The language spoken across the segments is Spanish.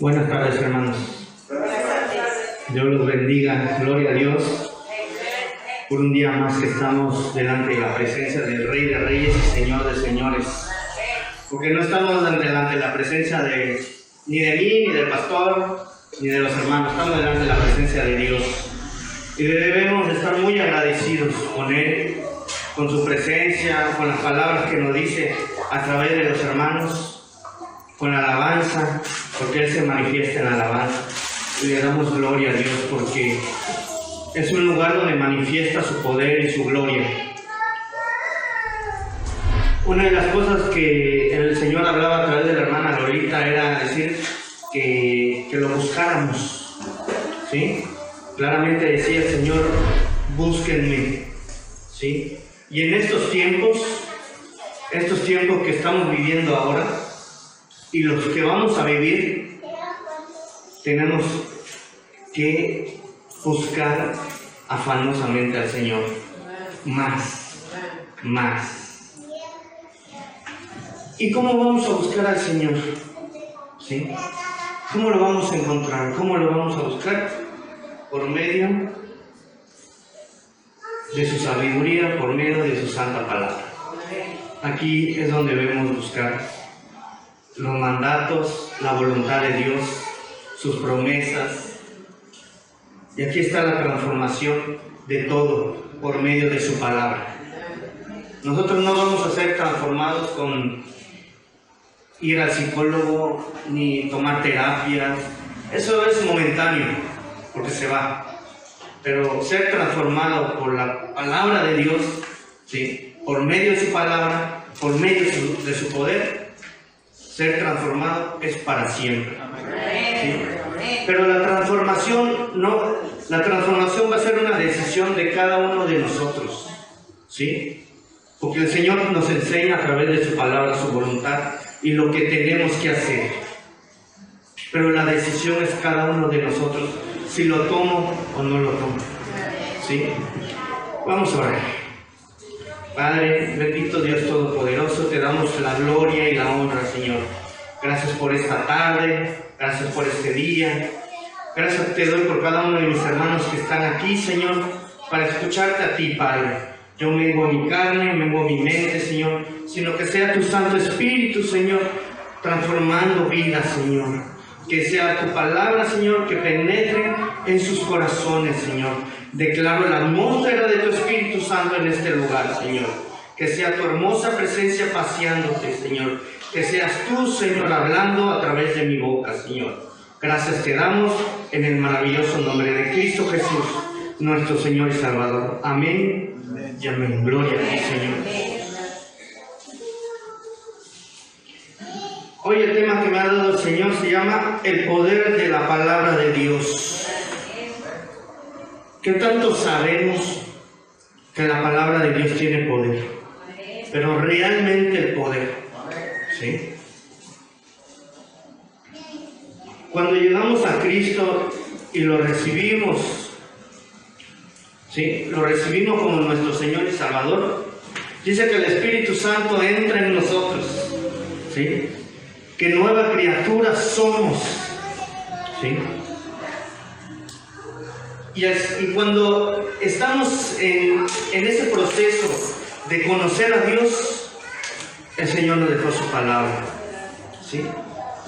Buenas tardes, hermanos. Dios los bendiga. Gloria a Dios por un día más que estamos delante de la presencia del Rey de Reyes y Señor de Señores. Porque no estamos delante de la presencia ni de mí, ni del pastor, ni de los hermanos. Estamos delante de la presencia de Dios. Y debemos estar muy agradecidos con Él, con su presencia, con las palabras que nos dice a través de los hermanos, con la alabanza, porque Él se manifiesta en la alabanza. Y le damos gloria a Dios porque es un lugar donde manifiesta su poder y su gloria. Una de las cosas que el Señor hablaba a través de la hermana Lolita era decir que lo buscáramos, ¿sí? Claramente decía el Señor, búsquenme, ¿sí? Y en estos tiempos que estamos viviendo ahora y los que vamos a vivir, tenemos que buscar afanosamente al Señor. Más. ¿Y cómo vamos a buscar al Señor? ¿Sí? ¿Cómo lo vamos a encontrar? ¿Cómo lo vamos a buscar? Por medio de su sabiduría, por medio de su santa palabra. Aquí es donde debemos buscar los mandatos, la voluntad de Dios, sus promesas. Y aquí está la transformación de todo por medio de su palabra. Nosotros no vamos a ser transformados con ir al psicólogo ni tomar terapias. Eso es momentáneo, porque se va. Pero ser transformado por la palabra de Dios, ¿sí? Por medio de su palabra, por medio de su poder, ser transformado es para siempre. ¿Sí? Pero la transformación va a ser una decisión de cada uno de nosotros, ¿sí? Porque el Señor nos enseña a través de su palabra su voluntad y lo que tenemos que hacer. Pero la decisión es cada uno de nosotros, si lo tomo o no lo tomo, ¿sí? Vamos a orar. Padre, bendito Dios Todopoderoso, te damos la gloria y la honra, Señor. Gracias por esta tarde, gracias por este día. Gracias te doy por cada uno de mis hermanos que están aquí, Señor, para escucharte a ti, Padre. Yo mengo mi carne, mengo mi mente, Señor, sino que sea tu Santo Espíritu, Señor, transformando vidas, Señor. Que sea tu palabra, Señor, que penetre en sus corazones, Señor. Declaro la atmósfera de tu Espíritu Santo en este lugar, Señor. Que sea tu hermosa presencia paseándote, Señor. Que seas tú, Señor, hablando a través de mi boca, Señor. Gracias te damos en el maravilloso nombre de Cristo Jesús, nuestro Señor y Salvador. Amén y amén. Gloria a ti, Señor. Hoy el tema que me ha dado el Señor se llama el poder de la palabra de Dios. ¿Qué tanto sabemos que la palabra de Dios tiene poder? Pero realmente el poder, ¿sí? Cuando llegamos a Cristo y lo recibimos, ¿sí? Lo recibimos como nuestro Señor y Salvador, dice que el Espíritu Santo entra en nosotros, ¿sí? Que nueva criatura somos, ¿sí? Y cuando estamos en ese proceso de conocer a Dios, el Señor nos dejó su palabra, ¿sí?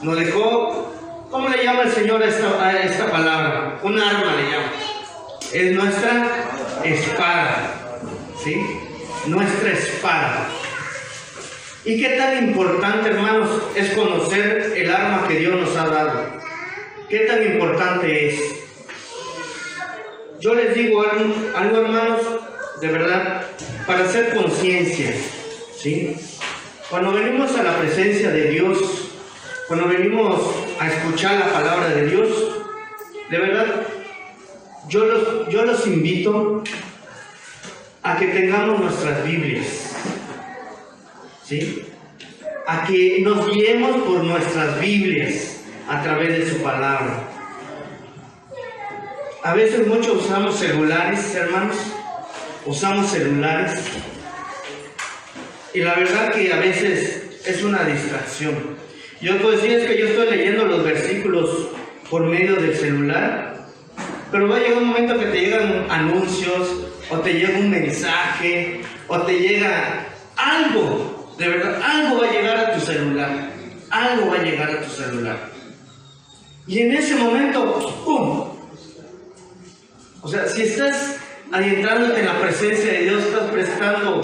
Nos dejó, ¿cómo le llama el Señor a esta palabra? Un arma le llama. Es nuestra espada, ¿sí? Nuestra espada. ¿Y qué tan importante, hermanos, es conocer el arma que Dios nos ha dado? ¿Qué tan importante es? Yo les digo algo, hermanos, de verdad, para hacer conciencia, ¿sí? Cuando venimos a la presencia de Dios, cuando venimos a escuchar la palabra de Dios, de verdad, yo los invito a que tengamos nuestras Biblias, ¿sí? A que nos guiemos por nuestras Biblias a través de su palabra. A veces muchos usamos celulares, hermanos, y la verdad que a veces es una distracción. Yo puedo decir, es que yo estoy leyendo los versículos por medio del celular, pero va a llegar un momento que te llegan anuncios, o te llega un mensaje, o te llega algo, de verdad, algo va a llegar a tu celular, algo va a llegar a tu celular. Y en ese momento, ¡pum! O sea, si estás adentrándote en la presencia de Dios, estás prestando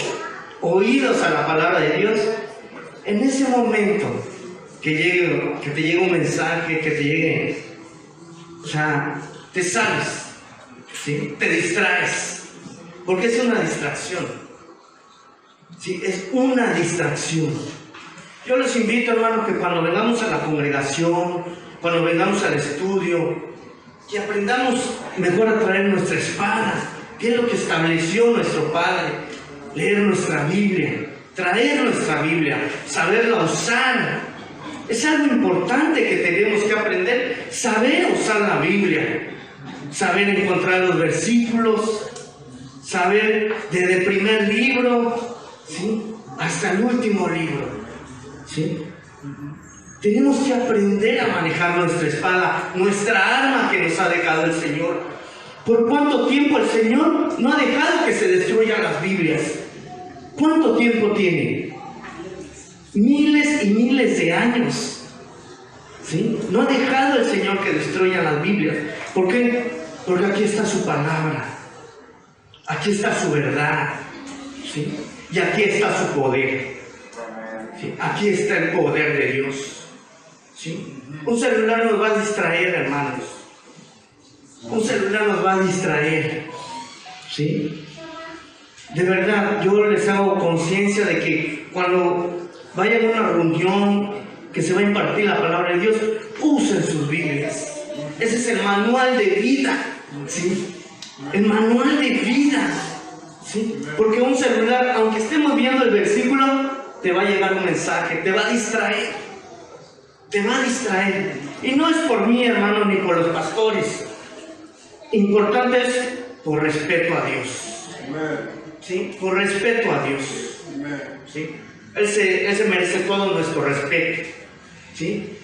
oídos a la palabra de Dios, en ese momento que te llegue un mensaje, que te llegue, o sea, te sales, ¿sí? Te distraes, porque es una distracción, ¿sí? Es una distracción. Yo les invito, hermano, que cuando vengamos a la congregación, cuando vengamos al estudio, que aprendamos mejor a traer nuestra espada, que es lo que estableció nuestro Padre, leer nuestra Biblia, traer nuestra Biblia, saberla usar. Es algo importante que tenemos que aprender, saber usar la Biblia, saber encontrar los versículos, saber desde el primer libro, ¿sí?, hasta el último libro, ¿sí? Tenemos que aprender a manejar nuestra espada, nuestra arma que nos ha dejado el Señor. ¿Por cuánto tiempo el Señor no ha dejado que se destruyan las Biblias? ¿Cuánto tiempo tiene? Miles y miles de años, ¿sí? No ha dejado el Señor que destruyan las Biblias. ¿Por qué? Porque aquí está su palabra, aquí está su verdad, ¿sí? Y aquí está su poder, ¿sí? Aquí está el poder de Dios, ¿sí? Un celular nos va a distraer, hermanos. Un celular nos va a distraer, ¿sí? De verdad, yo les hago conciencia de que cuando vayan a una reunión que se va a impartir la palabra de Dios, usen sus Biblias. Ese es el manual de vida, ¿sí? El manual de vida, ¿sí? Porque un celular, aunque estemos viendo el versículo, te va a llegar un mensaje, te va a distraer. Te va a distraer. Y no es por mí, hermano, ni por los pastores. Importante es por respeto a Dios, ¿sí? Por respeto a Dios, ¿sí? Él se merece todo nuestro respeto, ¿sí?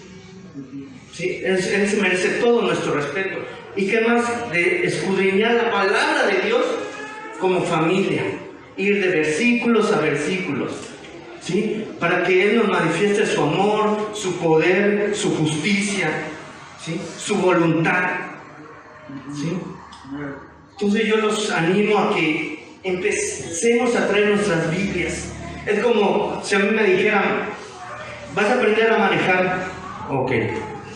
¿Sí? Él se merece todo nuestro respeto. ¿Y qué más? De escudriñar la palabra de Dios como familia, ir de versículos a versículos, ¿sí? Para que Él nos manifieste su amor, su poder, su justicia, ¿sí? Su voluntad, ¿sí? Entonces yo los animo a que empecemos a traer nuestras Biblias. Es como si a mí me dijeran, vas a aprender a manejar, ok,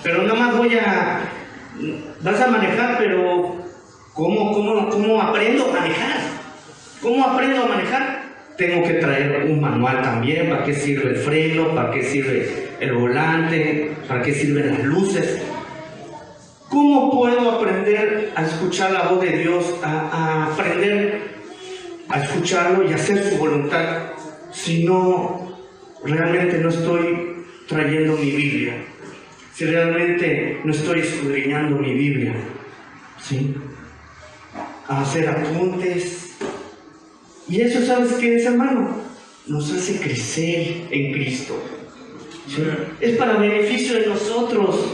pero nada más vas a manejar, pero ¿cómo aprendo a manejar? ¿Cómo aprendo a manejar? Tengo que traer un manual también, para qué sirve el freno, para qué sirve el volante, para qué sirven las luces. ¿Cómo puedo aprender a escuchar la voz de Dios, a aprender a escucharlo y hacer su voluntad, si no, realmente no estoy trayendo mi Biblia? Si realmente no estoy escudriñando mi Biblia, ¿sí? A hacer apuntes. Y eso, ¿sabes qué es, hermano? Nos hace crecer en Cristo, ¿sí? Es para beneficio de nosotros,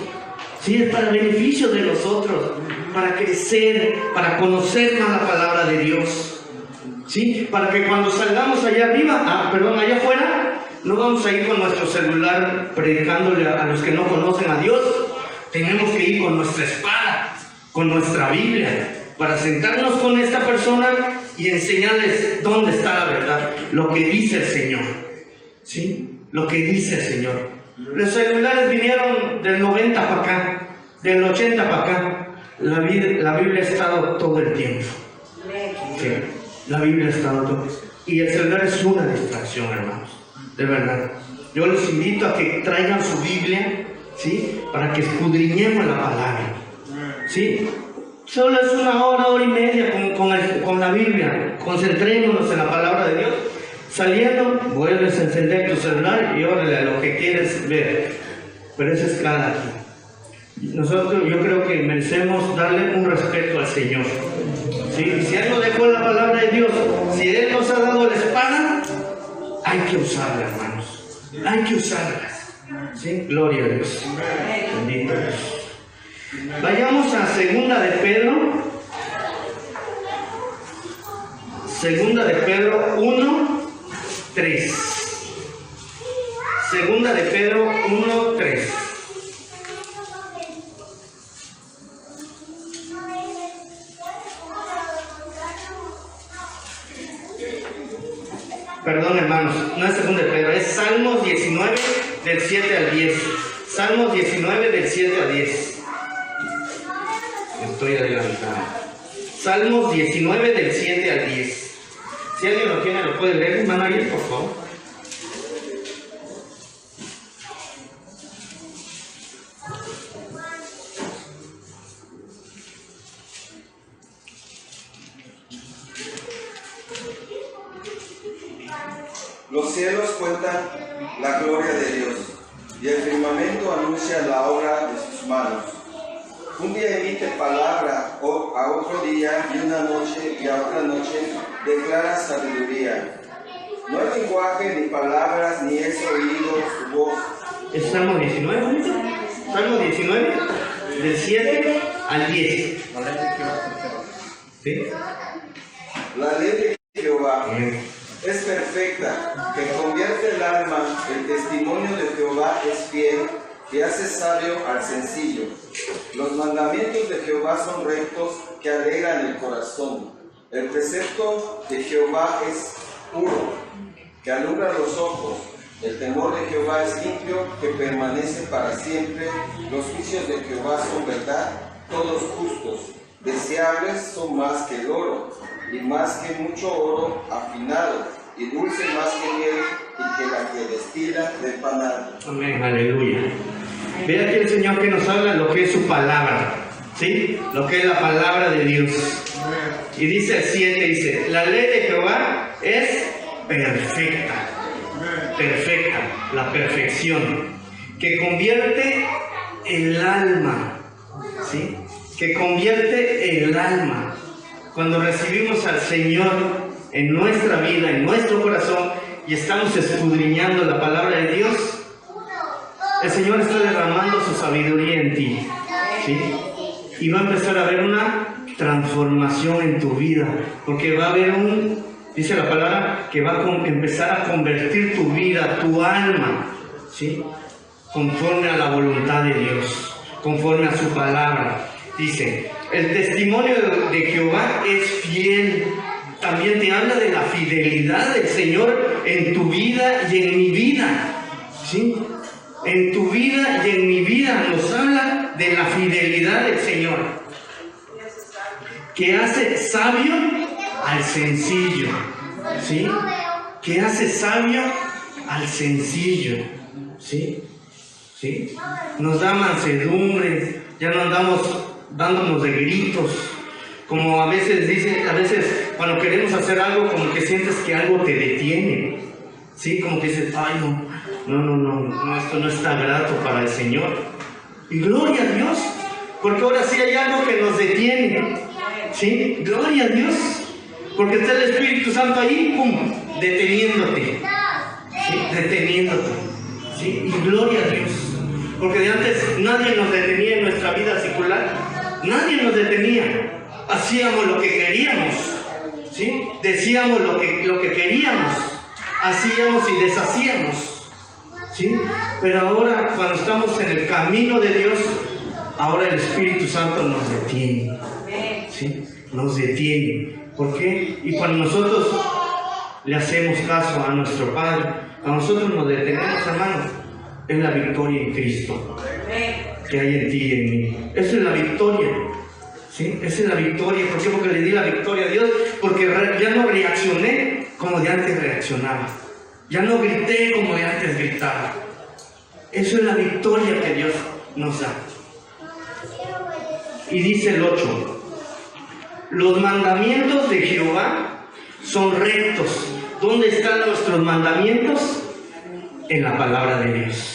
¿sí? Es para beneficio de nosotros, para crecer, para conocer más la palabra de Dios, ¿sí? Para que cuando salgamos allá arriba, allá afuera, no vamos a ir con nuestro celular predicándole a los que no conocen a Dios. Tenemos que ir con nuestra espada, con nuestra Biblia, para sentarnos con esta persona y enseñarles dónde está la verdad, lo que dice el Señor, ¿sí? Lo que dice el Señor. Los celulares vinieron del 90 para acá, del 80 para acá. La Biblia ha estado todo el tiempo, ¿sí? La Biblia ha estado todo. Y el celular es una distracción, hermanos, de verdad. Yo les invito a que traigan su Biblia, ¿sí? Para que escudriñemos la palabra, ¿sí? Solo es una hora y media con la Biblia. Concentrémonos en la palabra de Dios. Saliendo, vuelves a encender tu celular y órale a lo que quieres ver. Pero eso es cada quien. Nosotros, yo creo que merecemos darle un respeto al Señor, ¿sí? Si Él nos dejó la palabra de Dios, si Él nos ha dado la espada, hay que usarla, hermanos. Hay que usarla. ¿Sí? Gloria a Dios. Bendito Dios. Vayamos a Segunda de Pedro. Segunda de Pedro 1, 3. Segunda de Pedro 1, 3. Perdón, hermanos, no es Segunda de Pedro, es Salmos 19 del 7 al 10. Salmos 19 del 7 al 10. Estoy adelantando. Salmos 19 del 7 al 10. Si alguien lo tiene, lo puede leer, hermano Ariel, por favor. Los cielos cuentan la gloria de Dios, y el firmamento anuncia la obra de sus manos. Un día emite palabra, a otro día, y una noche, y a otra noche declara sabiduría. No hay lenguaje, ni palabras, ni es oído su voz. ¿Es Salmo 19? Salmo 19, del 7 al 10. ¿Sí? La ley de Jehová es perfecta, que convierte el alma. El testimonio de Jehová es fiel, que hace sabio al sencillo. Los mandamientos de Jehová son rectos, que alegran el corazón. El precepto de Jehová es puro, que alumbra los ojos. El temor de Jehová es limpio, que permanece para siempre. Los juicios de Jehová son verdad, todos justos. Deseables son más que el oro, y más que mucho oro afinado, y dulce más que miel, y que la que destila del panal. Amén, aleluya. Vea aquí el Señor que nos habla lo que es su palabra, ¿sí? Lo que es la palabra de Dios. Y dice el 7, dice, la ley de Jehová es perfecta, perfecta, la perfección, que convierte el alma, ¿sí? Que convierte el alma. Cuando recibimos al Señor en nuestra vida, en nuestro corazón, y estamos escudriñando la palabra de Dios, el Señor está derramando su sabiduría en ti, ¿sí? Y va a empezar a haber una transformación en tu vida, porque va a haber dice la palabra, que va a empezar a convertir tu vida, tu alma, ¿sí? Conforme a la voluntad de Dios, conforme a su palabra. Dice, el testimonio de Jehová es fiel. También te habla de la fidelidad del Señor en tu vida y en mi vida, ¿sí? En tu vida y en mi vida nos habla de la fidelidad del Señor, que hace sabio al sencillo, ¿sí? Que hace sabio al sencillo, ¿sí? ¿Sí? Nos da mansedumbre, ya no andamos dándonos de gritos, como a veces dice, cuando queremos hacer algo, como que sientes que algo te detiene, ¿sí? Como que dices, ay no, esto no está grato para el Señor. Y gloria a Dios, porque ahora sí hay algo que nos detiene, ¿sí? Gloria a Dios, porque está el Espíritu Santo ahí, pum, deteniéndote, ¿sí? Deteniéndote, ¿sí? Y gloria a Dios, porque de antes nadie nos detenía en nuestra vida secular. Nadie nos detenía, hacíamos lo que queríamos, ¿sí? Decíamos lo que queríamos, hacíamos y deshacíamos, ¿sí? Pero ahora, cuando estamos en el camino de Dios, ahora el Espíritu Santo nos detiene, ¿sí? Nos detiene. ¿Por qué? Y cuando nosotros le hacemos caso a nuestro Padre, cuando nosotros nos detenemos, hermanos, es la victoria en Cristo que hay en ti y en mí. Esa es la victoria, ¿sí? Esa es la victoria. ¿Por qué? Porque le di la victoria a Dios, porque ya no reaccioné como de antes reaccionaba, ya no grité como de antes gritaba. Eso es la victoria que Dios nos da. Y dice el 8, los mandamientos de Jehová son rectos. ¿Dónde están nuestros mandamientos? En la palabra de Dios.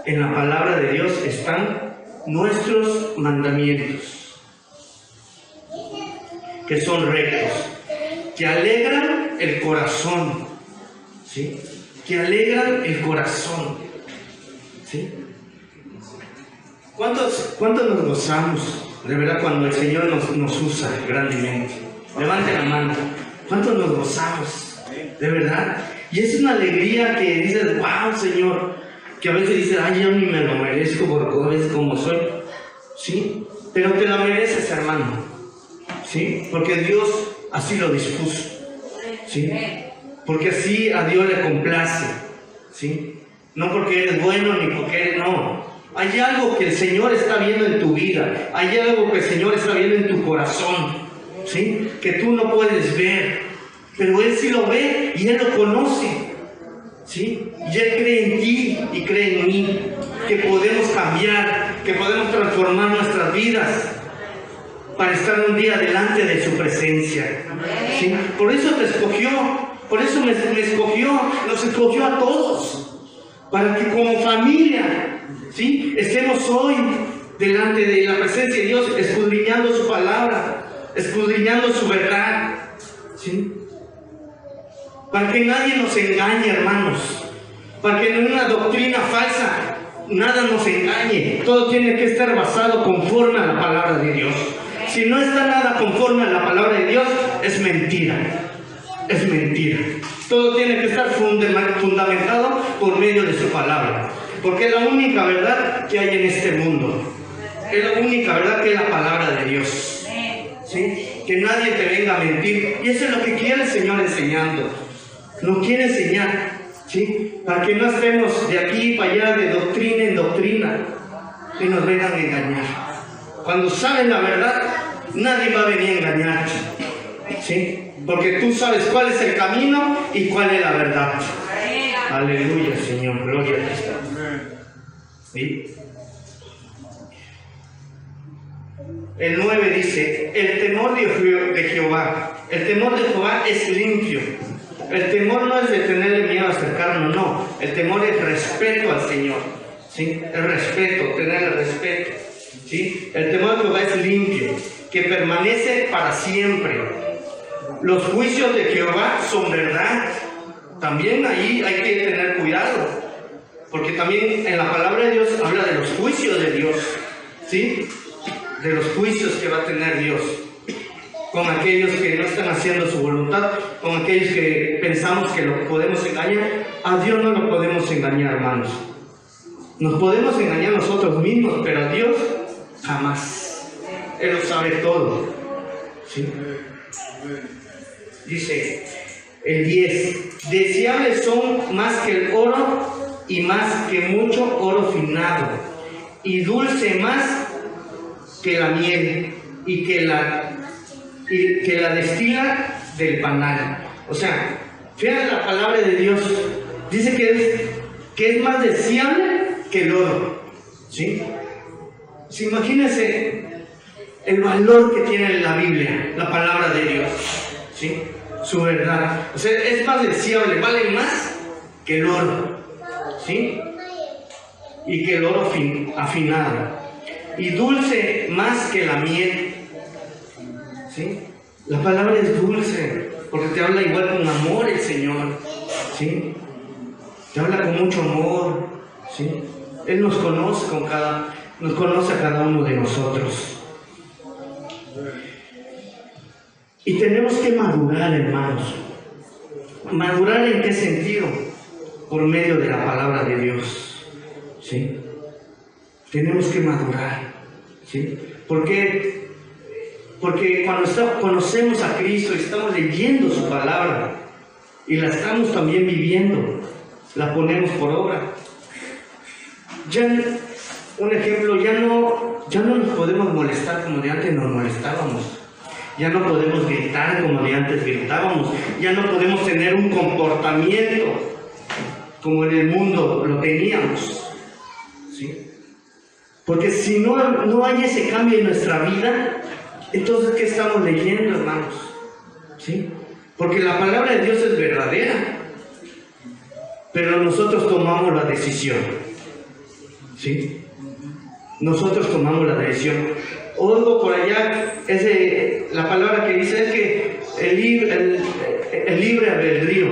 En la palabra de Dios están nuestros mandamientos, que son rectos, que alegran el corazón, ¿sí? Que alegran el corazón. ¿Sí? ¿Cuántos nos gozamos de verdad cuando el Señor nos usa grandemente? Levante la mano. ¿Cuántos nos gozamos? De verdad. Y es una alegría que dices, wow, Señor, que a veces dices, ay, yo ni me lo merezco porque es como soy. ¿Sí? Pero te lo mereces, hermano. ¿Sí? Porque Dios así lo dispuso. ¿Sí? Porque así a Dios le complace. ¿Sí? No porque eres bueno ni porque eres... No. Hay algo que el Señor está viendo en tu vida. Hay algo que el Señor está viendo en tu corazón. ¿Sí? Que tú no puedes ver. Pero Él sí lo ve y Él lo conoce. ¿Sí? Y Él cree en ti y cree en mí. Que podemos cambiar, que podemos transformar nuestras vidas para estar un día delante de su presencia. ¿Sí? Por eso te escogió, por eso me escogió, nos escogió a todos, para que como familia, ¿sí?, estemos hoy delante de la presencia de Dios, escudriñando su palabra, escudriñando su verdad. ¿Sí? Para que nadie nos engañe, hermanos, para que en una doctrina falsa nada nos engañe. Todo tiene que estar basado conforme a la palabra de Dios. Si no está nada conforme a la palabra de Dios, es mentira. Es mentira. Todo tiene que estar fundamentado por medio de su palabra. Porque es la única verdad que hay en este mundo. Es la única verdad que es la palabra de Dios. ¿Sí? Que nadie te venga a mentir. Y eso es lo que quiere el Señor enseñando. Nos quiere enseñar. ¿Sí? Para que no estemos de aquí para allá, de doctrina en doctrina, y nos vengan a engañar. Cuando sabes la verdad, nadie va a venir a engañarte. ¿Sí? Porque tú sabes cuál es el camino y cuál es la verdad. Aleluya, Señor, gloria a Cristo. ¿Sí? El 9 dice, el temor de Jehová. El temor de Jehová es limpio. El temor no es de tenerle miedo a acercarnos, no. El temor es respeto al Señor. ¿Sí? El respeto, tener el respeto. ¿Sí? El temor de Jehová es limpio, que permanece para siempre. Los juicios de Jehová son verdad. También ahí hay que tener cuidado, porque también en la palabra de Dios habla de los juicios de Dios. ¿Sí? De los juicios que va a tener Dios con aquellos que no están haciendo su voluntad, con aquellos que pensamos que lo podemos engañar. A Dios no lo podemos engañar, hermanos. Nos podemos engañar nosotros mismos, pero a Dios jamás. Él lo sabe todo. ¿Sí? Dice el 10, deseables son más que el oro y más que mucho oro finado, y dulce más que la miel y que la destila del panal. O sea, fíjate la palabra de Dios. Dice que es más deseable que el oro. ¿Sí? ¿Sí? Imagínense el valor que tiene la Biblia, la palabra de Dios. ¿Sí? Su verdad. O sea, es más deseable, vale más que el oro. ¿Sí? Y que el oro afinado. Y dulce más que la miel. ¿Sí? La palabra es dulce, porque te habla igual con amor el Señor. ¿Sí? Te habla con mucho amor. ¿Sí? Él nos conoce a cada uno de nosotros. Y tenemos que madurar, hermanos. ¿Madurar en qué sentido? Por medio de la palabra de Dios. ¿Sí? Tenemos que madurar. ¿Sí? ¿Por qué? Porque cuando conocemos a Cristo y estamos leyendo su palabra y la estamos también viviendo, la ponemos por obra. Ya, un ejemplo, ya no nos podemos molestar como de antes nos molestábamos. Ya no podemos gritar como de antes gritábamos. Ya no podemos tener un comportamiento como en el mundo lo teníamos. ¿Sí? Porque si no hay ese cambio en nuestra vida, entonces ¿qué estamos leyendo, hermanos? ¿Sí? Porque la palabra de Dios es verdadera, pero nosotros tomamos la decisión. ¿Sí? Nosotros tomamos la decisión. Oigo por allá, la palabra que dice es que el libre albedrío.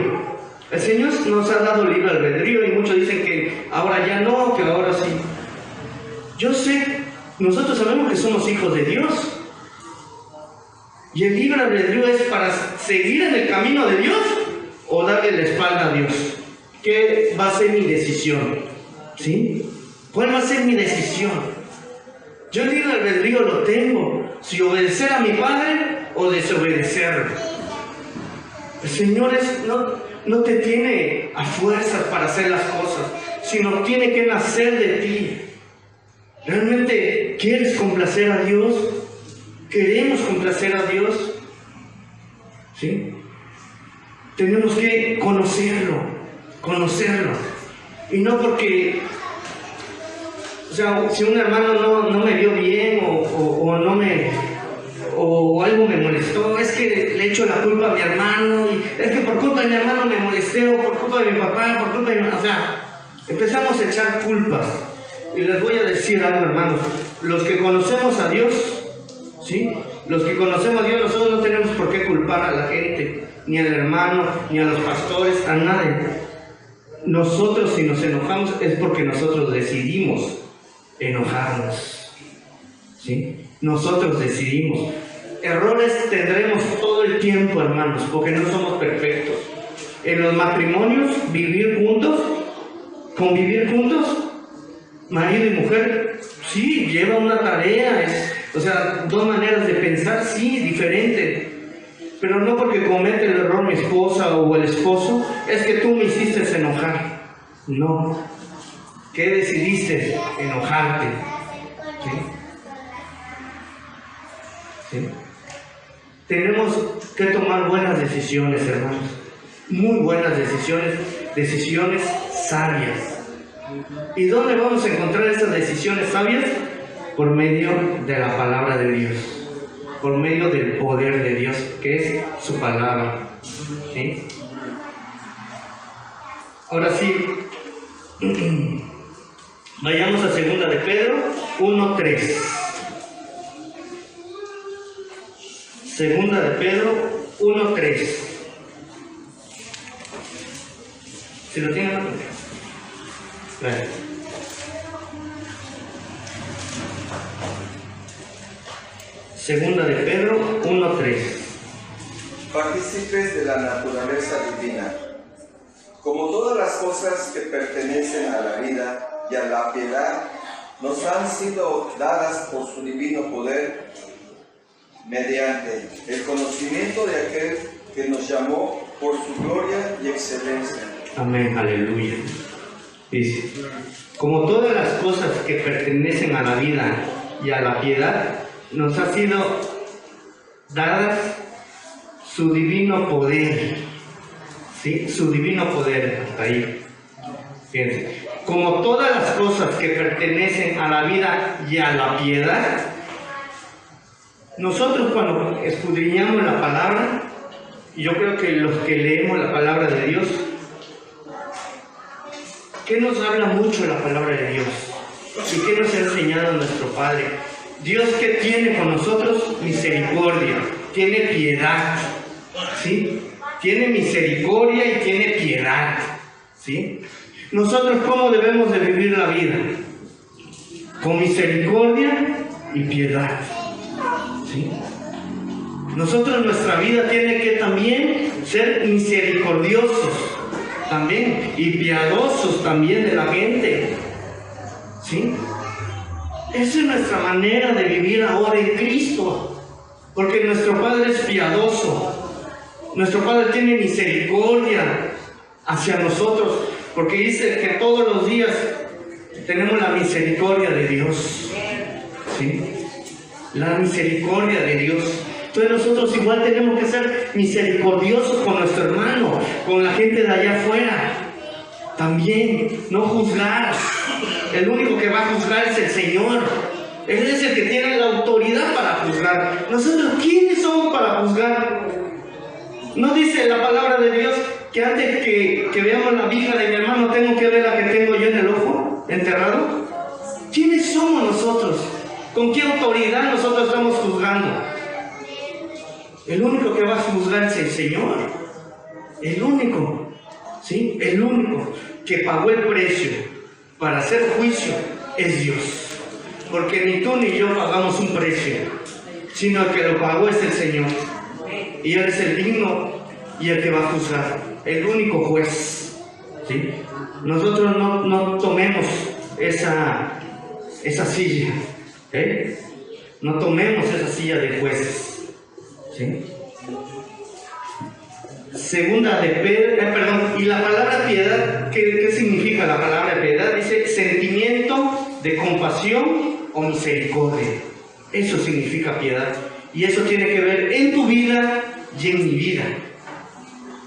El Señor nos ha dado libre albedrío y muchos dicen que ahora ya no, que ahora sí. Yo sé, nosotros sabemos que somos hijos de Dios. Y el libre albedrío es para seguir en el camino de Dios o darle la espalda a Dios. ¿Qué va a ser mi decisión? ¿Sí? ¿Cuál va a ser mi decisión? Yo el libre albedrío lo tengo. Si obedecer a mi Padre o desobedecerlo. El Señor no te tiene a fuerzas para hacer las cosas, sino tiene que nacer de ti. ¿Realmente quieres complacer a Dios? ¿Queremos complacer a Dios? ¿Sí? Tenemos que conocerlo. Y no porque, o sea, si un hermano no me vio bien o algo me molestó, es que le echo la culpa a mi hermano, y es que por culpa de mi hermano me molesté, o por culpa de mi papá, por culpa de mi... O sea, empezamos a echar culpas. Y les voy a decir algo, hermanos. Los que conocemos a Dios, ¿sí? Los que conocemos a Dios, nosotros no tenemos por qué culpar a la gente, ni al hermano, ni a los pastores, a nadie. Nosotros, si nos enojamos, es porque nosotros decidimos enojarnos, ¿sí? Nosotros decidimos. Errores tendremos todo el tiempo, hermanos, porque no somos perfectos. En los matrimonios, convivir juntos, marido y mujer, sí, lleva una tarea, o sea, dos maneras de pensar, sí, diferente. Pero no porque comete el error mi esposa o el esposo, es que tú me hiciste enojar. No. ¿Qué decidiste? Enojarte. ¿Sí? ¿Sí? Tenemos que tomar buenas decisiones, hermanos. Muy buenas decisiones sabias. ¿Y dónde vamos a encontrar esas decisiones sabias? Por medio de la palabra de Dios, por medio del poder de Dios, que es su palabra. ¿Sí? Ahora sí, vayamos a 2 de Pedro 1:3. 2 de Pedro 1:3. Si lo tienen, gracias. Segunda de Pedro 1:3. Partícipes de la naturaleza divina. Como todas las cosas que pertenecen a la vida y a la piedad nos han sido dadas por su divino poder, mediante el conocimiento de aquel que nos llamó por su gloria y excelencia. Amén, aleluya. Dice, como todas las cosas que pertenecen a la vida y a la piedad, nos ha sido dadas su divino poder. ¿Sí? Su divino poder, hasta ahí. Fíjense, como todas las cosas que pertenecen a la vida y a la piedad, nosotros cuando escudriñamos la palabra, yo creo que los que leemos la palabra de Dios, ¿qué nos habla mucho la palabra de Dios? ¿Y qué nos ha enseñado nuestro Padre? Dios que tiene con nosotros misericordia, tiene piedad, ¿sí? Tiene misericordia y tiene piedad, ¿sí? Nosotros, ¿cómo debemos de vivir la vida? Con misericordia y piedad, ¿sí? Nosotros, nuestra vida tiene que también ser misericordiosos, también, y piadosos también de la gente, ¿sí? Esa es nuestra manera de vivir ahora en Cristo, porque nuestro Padre es piadoso. Nuestro Padre tiene misericordia hacia nosotros, porque dice que todos los días tenemos la misericordia de Dios, ¿sí? La misericordia de Dios. Entonces nosotros igual tenemos que ser misericordiosos con nuestro hermano, con la gente de allá afuera. También, no juzgar. El único que va a juzgar es el Señor. Él es el que tiene la autoridad para juzgar. Nosotros, ¿quiénes somos para juzgar? ¿No dice la palabra de Dios que antes que veamos la viga de mi hermano tengo que ver la que tengo yo en el ojo, enterrado? ¿Quiénes somos nosotros? ¿Con qué autoridad nosotros estamos juzgando? El único que va a juzgar es el Señor. El único. ¿sí? El único que pagó el precio para hacer juicio es Dios. Porque ni tú ni yo pagamos un precio, sino el que lo pagó es el Señor. Y Él es el digno y el que va a juzgar, el único juez, ¿sí? Nosotros no tomemos esa silla, ¿eh? No tomemos esa silla de jueces, ¿sí? Segunda de Pedro, y la palabra piedad, ¿qué significa la palabra piedad? Dice sentimiento de compasión o misericordia. Eso significa piedad. Y eso tiene que ver en tu vida y en mi vida.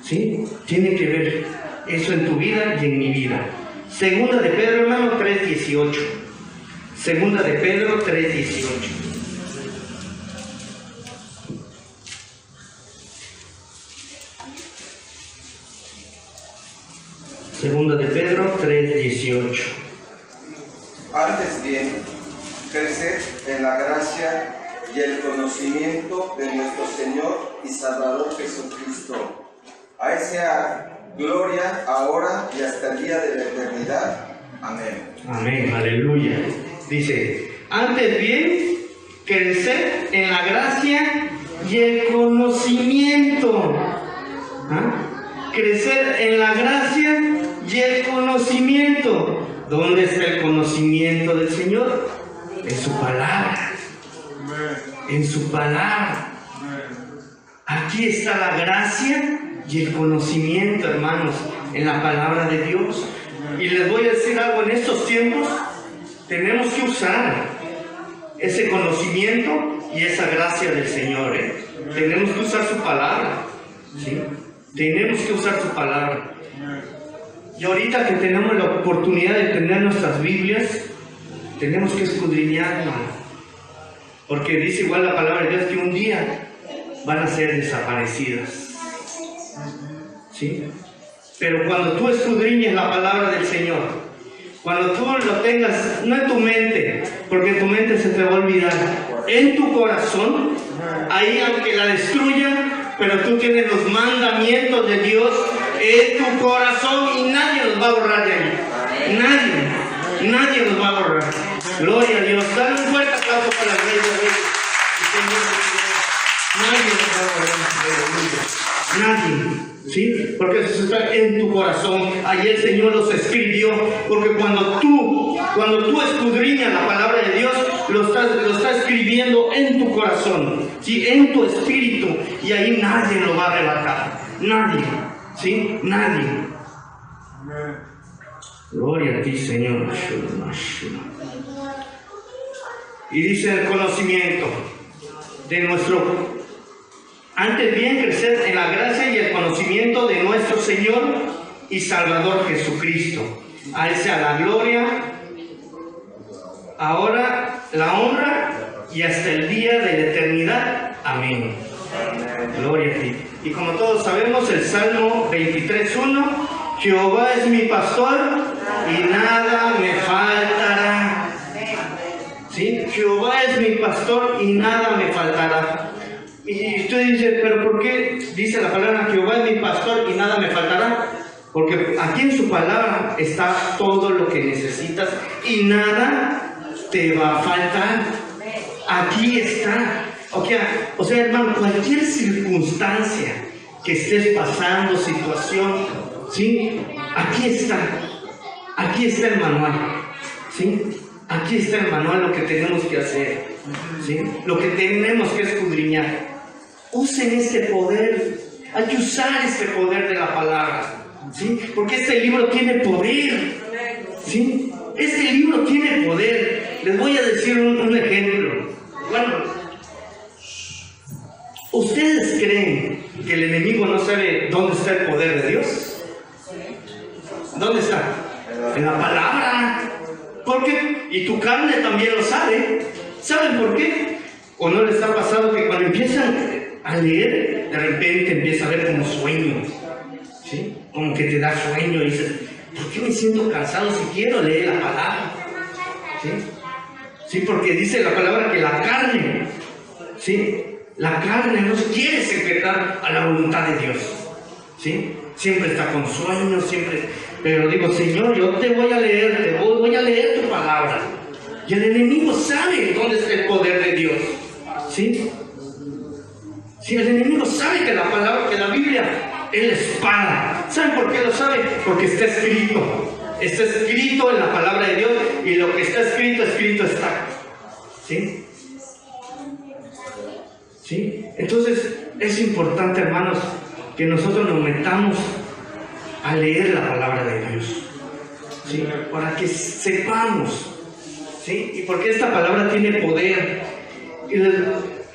¿Sí? Tiene que ver eso en tu vida y en mi vida. Segunda de Pedro, hermano, 3:18. Segunda de Pedro 3:18. Segunda de Pedro 3:18. Antes bien, creced en la gracia y el conocimiento de nuestro Señor y Salvador Jesucristo. A Él sea gloria ahora y hasta el día de la eternidad. Amén. Amén, aleluya. Dice, antes bien, crecer en la gracia y el conocimiento. ¿Ah? Crecer en la gracia y el conocimiento. ¿Dónde está el conocimiento del Señor? En su palabra. En su palabra. Aquí está la gracia y el conocimiento, hermanos, en la palabra de Dios. Y les voy a decir algo, en estos tiempos tenemos que usar ese conocimiento y esa gracia del Señor, ¿eh? Tenemos que usar su palabra, ¿sí? Tenemos que usar su palabra. Y ahorita que tenemos la oportunidad de tener nuestras Biblias, tenemos que escudriñarla, porque dice igual la palabra de Dios que un día van a ser desaparecidas, ¿sí? Pero cuando tú escudriñes la palabra del Señor, cuando tú lo tengas, no en tu mente, porque en tu mente se te va a olvidar, en tu corazón, ahí aunque la destruyan, pero tú tienes los mandamientos de Dios en tu corazón y nadie los va a borrar de ahí. Nadie los va a borrar. Gloria a Dios. Dale un fuerte aplauso para el Rey de Reyes. Nadie los va a borrar. Nadie. ¿Sí? Porque eso está en tu corazón. Ahí el Señor los escribió. Porque cuando tú escudriñas la palabra de Dios, lo está escribiendo en tu corazón, ¿sí? En tu espíritu. Y ahí nadie lo va a arrebatar. Nadie. ¿Sí? Nadie. Gloria a ti, Señor. Y dice el conocimiento de nuestro... Antes bien, crecer en la gracia y el conocimiento de nuestro Señor y Salvador Jesucristo. A Él sea la gloria, ahora la honra y hasta el día de la eternidad. Amén. Gloria a ti. Y como todos sabemos, el Salmo 23:1, Jehová es mi pastor y nada me faltará. ¿Sí? Jehová es mi pastor y nada me faltará. Y usted dice, ¿pero por qué dice la palabra Jehová es mi pastor y nada me faltará? Porque aquí en su palabra está todo lo que necesitas y nada te va a faltar. Aquí está. O sea, hermano, cualquier circunstancia que estés pasando, situación, ¿sí? Aquí está el manual, ¿sí? Aquí está el manual, lo que tenemos que hacer, ¿sí? Lo que tenemos que escudriñar. Usen este poder, hay que usar este poder de la palabra, ¿sí? Porque este libro tiene poder, ¿sí? Este libro tiene poder. Les voy a decir un ejemplo. Bueno, ¿ustedes creen que el enemigo no sabe dónde está el poder de Dios? ¿Dónde está? En la palabra. ¿Por qué? Y tu carne también lo sabe. ¿Saben por qué? ¿O no les ha pasado que cuando empiezan a leer, de repente empieza a ver como sueño? ¿Sí? Como que te da sueño y dices, ¿por qué me siento cansado si quiero leer la palabra? ¿Sí? Sí, porque dice la palabra que la carne, ¿sí? La carne no quiere secretar a la voluntad de Dios. ¿sí? Siempre está con sueños, siempre. Pero digo, Señor, yo te voy a leer, voy a leer tu palabra. Y el enemigo sabe dónde está el poder de Dios, ¿sí? Si el enemigo sabe que la palabra, que la Biblia es la espada. ¿Saben por qué lo sabe? Porque está escrito. Está escrito en la palabra de Dios, y lo que está escrito, escrito está. ¿Sí? ¿Sí? Entonces es importante, hermanos, que nosotros nos metamos a leer la palabra de Dios, ¿sí? Para que sepamos, ¿sí? Y porque esta palabra tiene poder. Y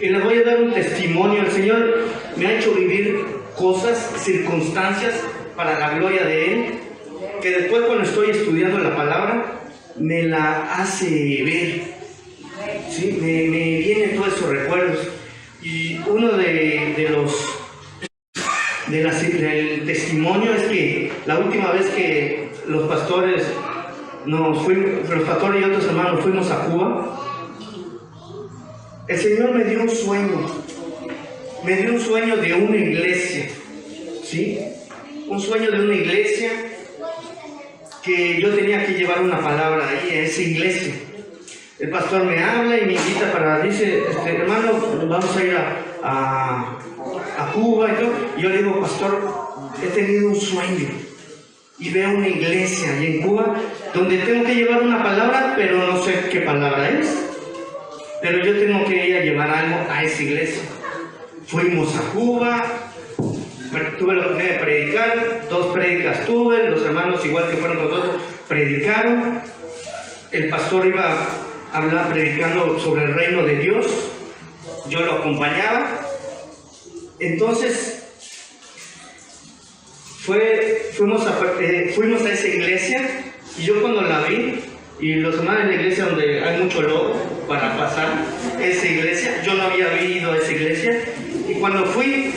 les voy a dar un testimonio. El Señor me ha hecho vivir cosas, circunstancias para la gloria de Él, que después, cuando estoy estudiando la palabra, me la hace ver, ¿sí? Me vienen todos esos recuerdos. Y uno del testimonio es que la última vez que los pastores y otros hermanos fuimos a Cuba, el Señor me dio un sueño. Me dio un sueño de una iglesia, ¿sí? Un sueño de una iglesia, que yo tenía que llevar una palabra ahí a esa iglesia. El pastor me habla y me invita dice, hermano, vamos a ir a Cuba y todo. Y yo le digo, pastor, he tenido un sueño y veo una iglesia allí en Cuba donde tengo que llevar una palabra, pero no sé qué palabra es. Pero yo tengo que ir a llevar algo a esa iglesia. Fuimos a Cuba, tuve la oportunidad de predicar, 2 prédicas tuve, los hermanos, igual que fueron con nosotros, predicaron. El pastor iba predicando sobre el reino de Dios, yo lo acompañaba. Entonces fuimos a esa iglesia, y yo cuando la vi, y los hermanos en la iglesia donde hay mucho lodo para pasar, esa iglesia, yo no había ido a esa iglesia, y cuando fui,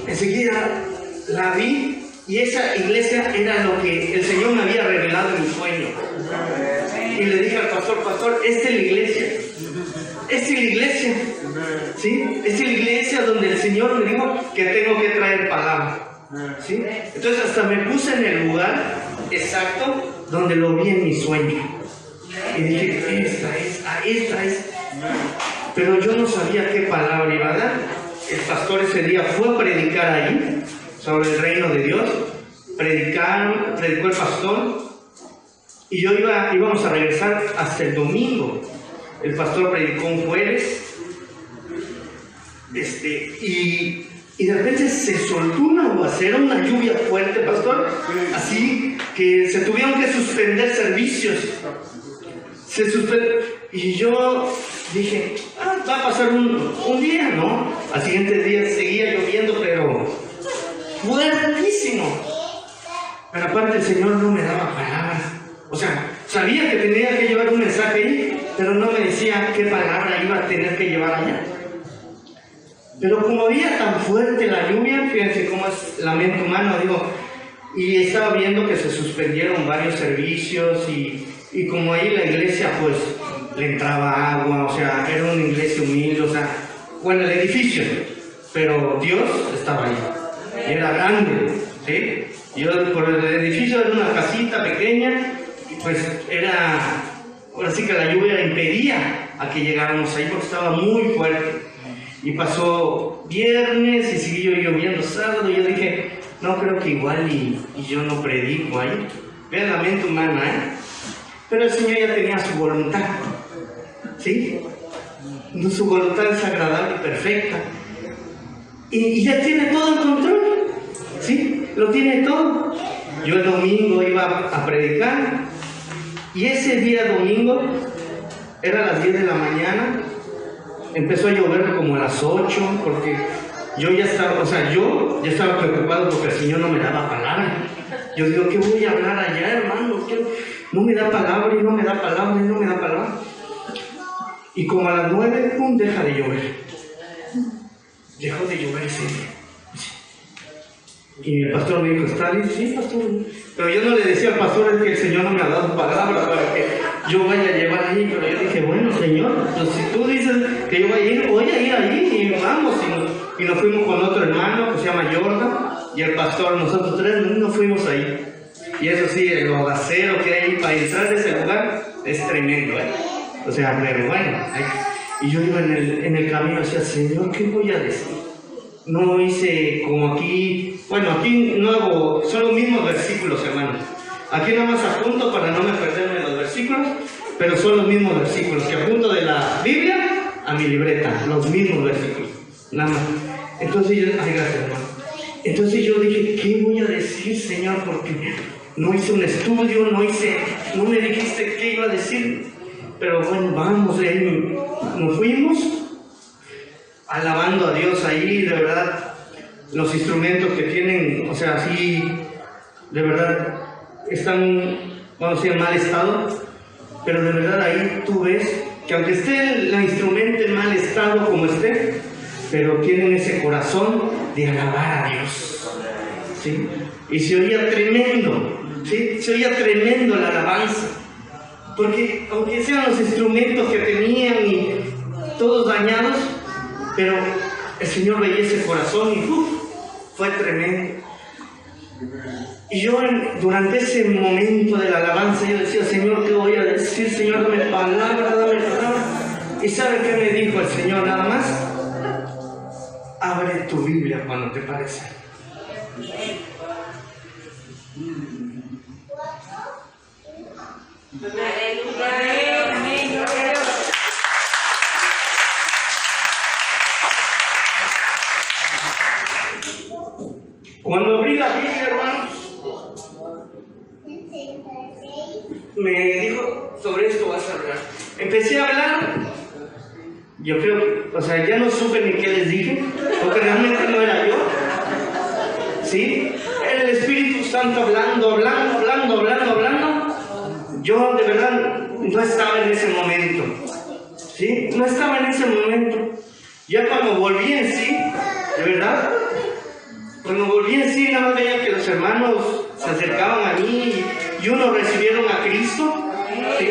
enseguida la vi, y esa iglesia era lo que el Señor me había revelado en mi sueño. Y le dije al pastor, esta es la iglesia. Esta es la iglesia. ¿Sí? Esta es la iglesia donde el Señor me dijo que tengo que traer palabra. ¿Sí? Entonces hasta me puse en el lugar exacto donde lo vi en mi sueño. Y dije, esta es. Pero yo no sabía qué palabra iba a dar. El pastor ese día fue a predicar ahí sobre el reino de Dios. Predicó el pastor. Y íbamos a regresar hasta el domingo. El pastor predicó un jueves. Y de repente se soltó un aguacero, una lluvia fuerte, pastor. Así que se tuvieron que suspender servicios. Y yo dije, va a pasar un día, ¿no? Al siguiente día seguía lloviendo, pero fuertísimo. Pero aparte el Señor no me daba palabra. O sea, sabía que tenía que llevar un mensaje ahí, pero no me decía qué palabra iba a tener que llevar allá. Pero como había tan fuerte la lluvia, fíjense cómo es la mente humana, y estaba viendo que se suspendieron varios servicios, y como ahí la iglesia pues le entraba agua, o sea, era una iglesia humilde, o sea, bueno, el edificio, pero Dios estaba ahí, y era grande, ¿sí? Por el edificio era una casita pequeña, pues ahora sí que la lluvia impedía a que llegáramos ahí porque estaba muy fuerte. Y pasó viernes y siguió lloviendo sábado, y yo dije, no, creo que igual y yo no predico ahí. Vean la mente humana, ¿eh? Pero el Señor ya tenía su voluntad, ¿sí? Su voluntad es agradable y perfecta. Y ya tiene todo el control, ¿sí? Lo tiene todo. Yo el domingo iba a predicar, y ese día domingo, era a las 10 de la mañana, empezó a llover como a las 8, porque yo ya estaba preocupado porque el Señor no me daba palabra. Yo digo, ¿qué voy a hablar allá, hermano? No me da palabra, y no me da palabra, y no me da palabra. Y como a las 9, ¡pum!, deja de llover. Dejó de llover ese día. Y el pastor me dijo, ¿está bien? Sí, pastor. Pero yo no le decía al pastor, es que el Señor no me ha dado palabra para que yo vaya a llevar ahí. Pero yo dije, bueno, Señor, pues si tú dices que yo voy a ir ahí, y vamos. Y nos fuimos con otro hermano que se llama Jordan, y el pastor, nosotros tres nos fuimos ahí. Y eso sí, el aguacero que hay para entrar de ese lugar es tremendo, ¿eh? O sea, pero bueno, y yo iba en el camino, decía, Señor, ¿qué voy a decir? No hice como aquí, bueno, aquí no hago, son los mismos versículos, hermanos. Aquí nada más apunto para no me perderme los versículos, pero son los mismos versículos que apunto de la Biblia a mi libreta, los mismos versículos, nada más. Entonces yo, ay, gracias, hermano. Entonces yo dije, ¿qué voy a decir, Señor? Porque no hice un estudio, no me dijiste qué iba a decir. Pero bueno, vamos, nos fuimos alabando a Dios ahí, de verdad, los instrumentos que tienen, o sea, así, de verdad, están, vamos a decir, en mal estado, pero de verdad ahí tú ves que aunque esté el instrumento en mal estado como esté, pero tienen ese corazón de alabar a Dios, ¿sí? Y se oía tremendo, ¿sí? Se oía tremendo la alabanza, porque aunque sean los instrumentos que tenían y todos dañados, pero el Señor veía ese corazón y fue tremendo. Y yo durante ese momento de la alabanza yo decía, Señor, ¿qué voy a decir? Señor, dame palabra, dame palabra. ¿Y sabe qué me dijo el Señor nada más? Abre tu Biblia cuando te parece. Cuando abrí la Biblia, hermanos, me dijo, sobre esto vas a hablar. Empecé a hablar, yo creo, o sea, ya no supe ni qué les dije, porque realmente no era yo, ¿sí? Era el Espíritu Santo hablando. Yo de verdad no estaba en ese momento, ¿sí? No estaba en ese momento. Ya cuando volví en sí, de verdad, cuando volví en sí, nada más veía que los hermanos se acercaban a mí y unos recibieron a Cristo, ¿sí?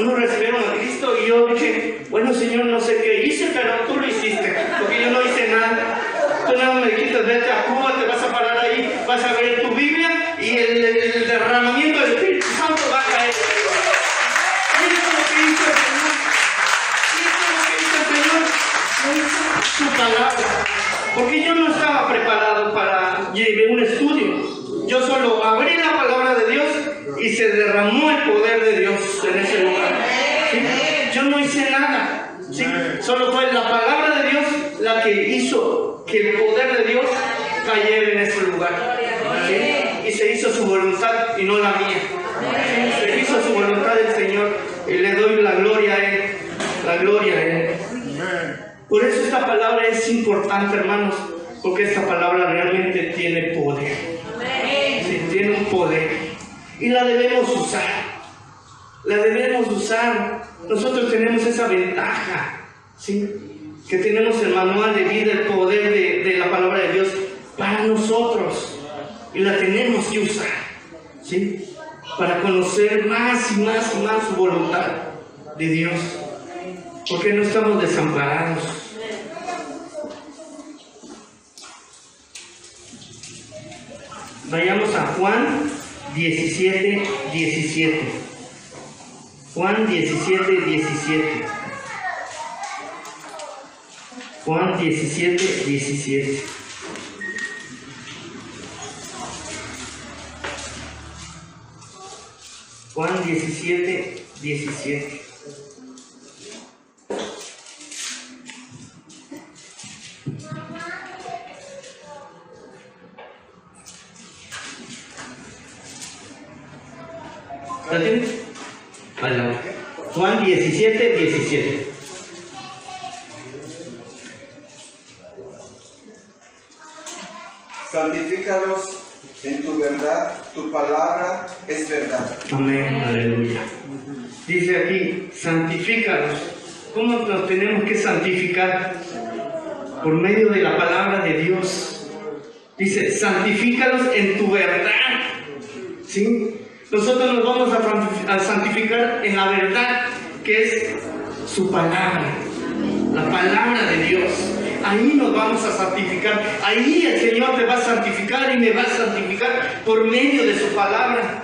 Unos recibieron a Cristo y yo dije, bueno, Señor, no sé qué hice, pero tú lo hiciste, porque yo no hice nada. Tú nada más me dijiste, vete a Cuba, te vas a parar ahí, vas a ver tu Biblia y el derramamiento del Espíritu Santo va a caer. Y eso es lo que hizo el Señor. Su palabra, porque yo no estaba preparado para llevar un estudio. Yo solo abrí la palabra de Dios y se derramó el poder de Dios en ese lugar, ¿sí? Yo no hice nada, ¿sí? Solo fue la palabra de Dios la que hizo que el poder de Dios cayera en ese lugar, ¿sí? Y se hizo su voluntad y no la mía, ¿sí? Se hizo su voluntad del Señor y le doy la gloria a Él, la gloria a Él. Por eso esta palabra es importante, hermanos, porque esta palabra realmente tiene poder. Sí, tiene un poder. Y la debemos usar. La debemos usar. Nosotros tenemos esa ventaja, ¿sí? Que tenemos el manual de vida, el poder de la palabra de Dios para nosotros. Y la tenemos que usar, ¿sí? Para conocer más y más y más su voluntad de Dios. Porque no estamos desamparados. Vayamos a Juan 17:17. Juan 17:17. Juan 17:17. Juan 17:17. ¿La tienes? Vale. Juan 17:17. Santifícalos en tu verdad, tu palabra es verdad. Amén, aleluya. Dice aquí, santifícalos. ¿Cómo nos tenemos que santificar? Por medio de la palabra de Dios. Dice, santifícalos en tu verdad. ¿Sí? Nosotros nos vamos a santificar en la verdad, que es su palabra, la palabra de Dios. Ahí nos vamos a santificar. Ahí el Señor te va a santificar y me va a santificar por medio de su palabra,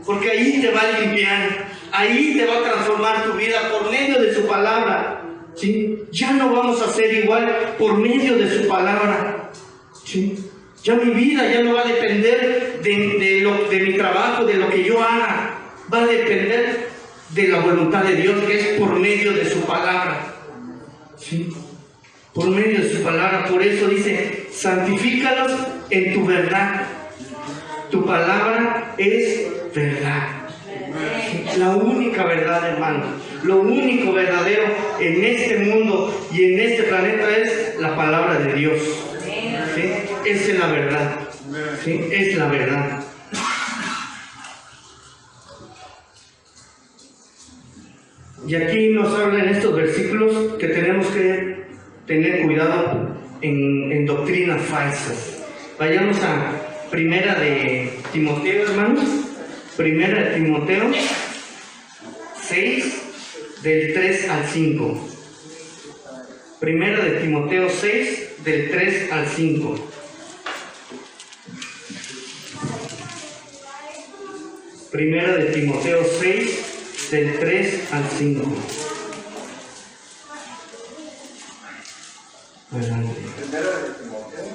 porque ahí te va a limpiar, ahí te va a transformar tu vida por medio de su palabra, ¿sí? Ya no vamos a ser igual por medio de su palabra, ¿sí? Ya mi vida ya no va a depender de mi trabajo, de lo que yo haga, va a depender de la voluntad de Dios, que es por medio de su palabra, ¿sí? Por medio de su palabra. Por eso dice, santifícalos en tu verdad. Tu palabra es verdad. La única verdad, hermano. Lo único verdadero en este mundo y en este planeta es la palabra de Dios. ¿Sí? Esa es la verdad. ¿Sí? Es la verdad. Y aquí nos habla en estos versículos que tenemos que tener cuidado en doctrinas falsas. Vayamos a Primera de Timoteo, hermanos. Primera de Timoteo 6, del 3 al 5. Primera de Timoteo 6, del 3 al 5. Primera de Timoteo 6, del 3 al 5. Adelante. Primera de Timoteo.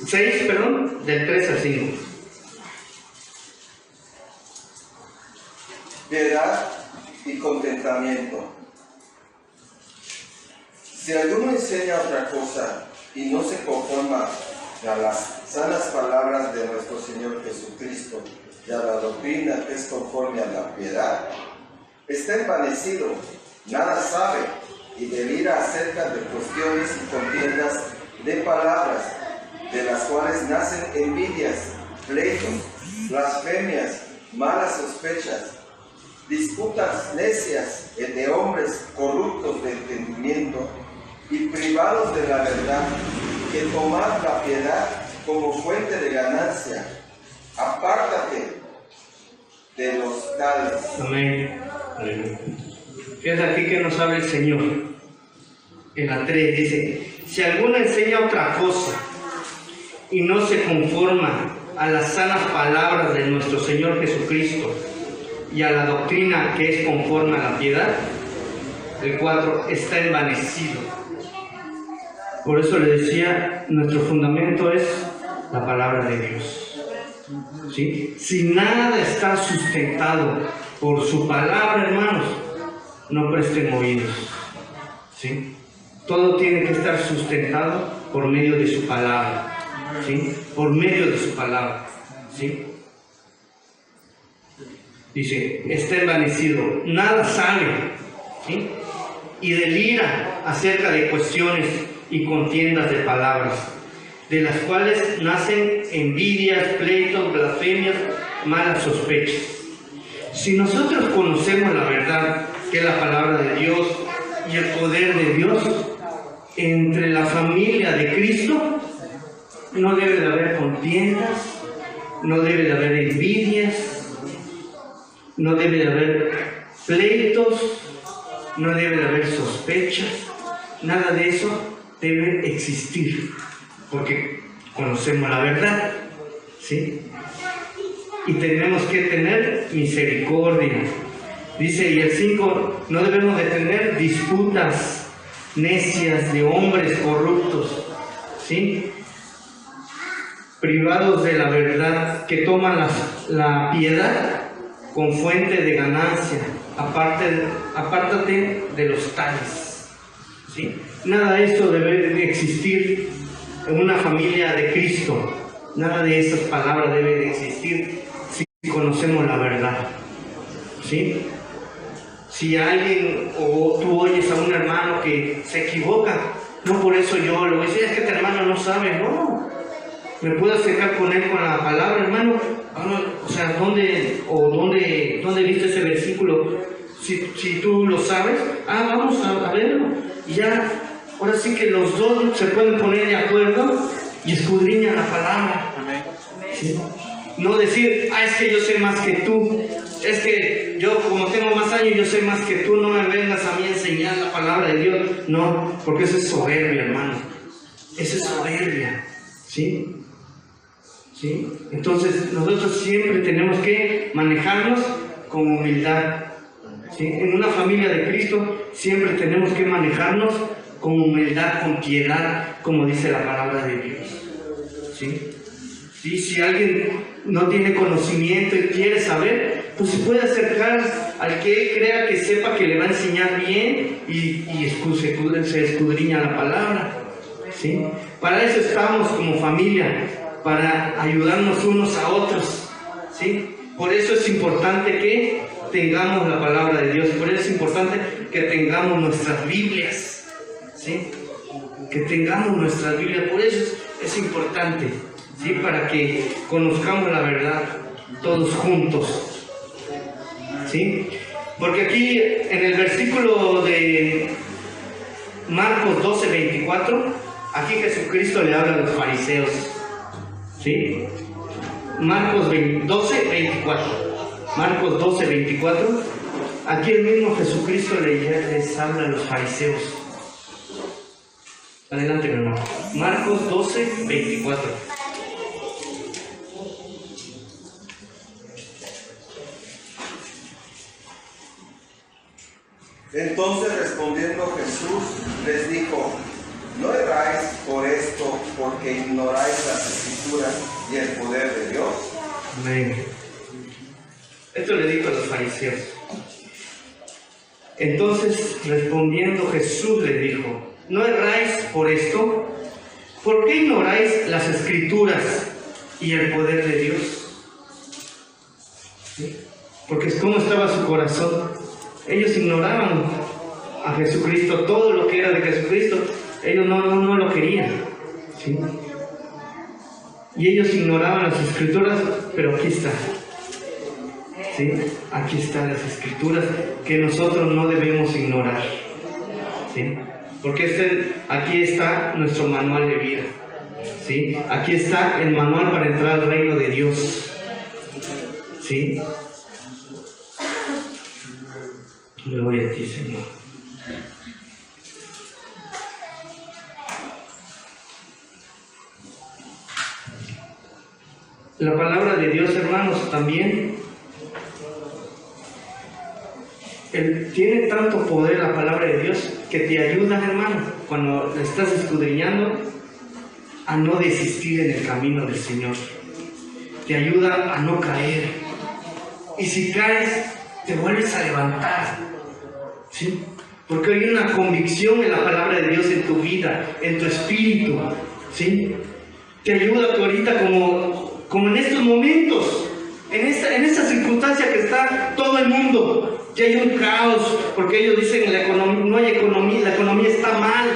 6, perdón, del 3 al 5. Piedad y contentamiento. Si alguno enseña otra cosa y no se conforma a las sanas palabras de nuestro Señor Jesucristo y a la doctrina que es conforme a la piedad, está envanecido, nada sabe y delira acerca de cuestiones y contiendas de palabras, de las cuales nacen envidias, pleitos, blasfemias, malas sospechas, disputas necias de hombres corruptos de entendimiento y privados de la verdad, que tomad la piedad como fuente de ganancia. Apártate de los tales. Amén. Fíjate aquí que nos habla el Señor. En la 3 dice, si alguno enseña otra cosa y no se conforma a las sanas palabras de nuestro Señor Jesucristo y a la doctrina que es conforme a la piedad, el 4, está envanecido. Por eso le decía, nuestro fundamento es la palabra de Dios, ¿sí? Si nada está sustentado por su palabra, hermanos, no presten oídos, ¿sí? Todo tiene que estar sustentado por medio de su palabra, ¿sí? Por medio de su palabra, ¿sí? Dice, está envanecido, nada sabe, ¿sí? Y delira acerca de cuestiones y contiendas de palabras, de las cuales nacen envidias, pleitos, blasfemias, malas sospechas. Si nosotros conocemos la verdad, que es la palabra de Dios y el poder de Dios, entre la familia de Cristo no debe de haber contiendas, no debe de haber envidias, no debe de haber pleitos, no debe de haber sospechas, nada de eso debe existir, porque conocemos la verdad, ¿sí? Y tenemos que tener misericordia. Dice, y el 5, no debemos de tener disputas necias de hombres corruptos, ¿sí? Privados de la verdad, que toman la piedad con fuente de ganancia. Apártate de los tales, ¿sí? Nada de eso debe de existir en una familia de Cristo. Nada de esas palabras debe de existir si conocemos la verdad, ¿sí? Si alguien o tú oyes a un hermano que se equivoca, no por eso yo le voy a decir, es que este hermano no sabe, no. Me puedo acercar con él con la palabra, hermano. O sea, ¿dónde viste ese versículo? Si tú lo sabes, vamos a verlo. Y ya, ahora sí que los dos se pueden poner de acuerdo y escudriñan la palabra. ¿Sí? No decir, es que yo sé más que tú. Es que yo, como tengo más años, yo sé más que tú. No me vengas a mí a enseñar la palabra de Dios. No, porque eso es soberbia, hermano. Eso es soberbia. ¿Sí? ¿Sí? Entonces nosotros siempre tenemos que manejarnos con humildad. ¿Sí? En una familia de Cristo siempre tenemos que manejarnos con humildad, con piedad, como dice la palabra de Dios. ¿Sí? ¿Sí? Si alguien no tiene conocimiento y quiere saber, pues se puede acercar al que crea que sepa que le va a enseñar bien y se escudriña la palabra. ¿Sí? Para eso estamos como familia, para ayudarnos unos a otros. ¿Sí? Por eso es importante que tengamos la palabra de Dios, por eso es importante que tengamos nuestras Biblias. ¿Sí? Que tengamos nuestras Biblias, por eso es importante. ¿Sí? Para que conozcamos la verdad todos juntos. ¿Sí? Porque aquí en el versículo de Marcos 12:24, aquí Jesucristo le habla a los fariseos. ¿Sí? Marcos 12:24. Marcos 12:24. Aquí el mismo Jesucristo les habla a los fariseos. Adelante, mi hermano. Marcos 12:24. Entonces respondiendo Jesús les dijo: no erráis por esto, porque ignoráis las Escrituras y el poder de Dios. Amén. Esto le dijo a los fariseos. Entonces respondiendo Jesús les dijo: no erráis por esto, ¿por qué ignoráis las Escrituras y el poder de Dios? ¿Sí? Porque es como estaba su corazón. Ellos ignoraban a Jesucristo, todo lo que era de Jesucristo, ellos no lo querían. ¿Sí? Y ellos ignoraban las Escrituras, pero aquí está. ¿Sí? Aquí están las Escrituras que nosotros no debemos ignorar. ¿Sí? Porque aquí está nuestro manual de vida. ¿Sí? Aquí está el manual para entrar al reino de Dios. ¿Sí? Gloria a ti, Señor. La palabra de Dios, hermanos, también tiene tanto poder la palabra de Dios que te ayuda, hermano, cuando la estás escudriñando, a no desistir en el camino del Señor. Te ayuda a no caer. Y si caes, te vuelves a levantar. ¿Sí? Porque hay una convicción en la palabra de Dios en tu vida, en tu espíritu. ¿Sí? Te ayuda que ahorita como en estos momentos, en esta circunstancia que está todo el mundo, que hay un caos, porque ellos dicen la economía, no hay economía, la economía está mal,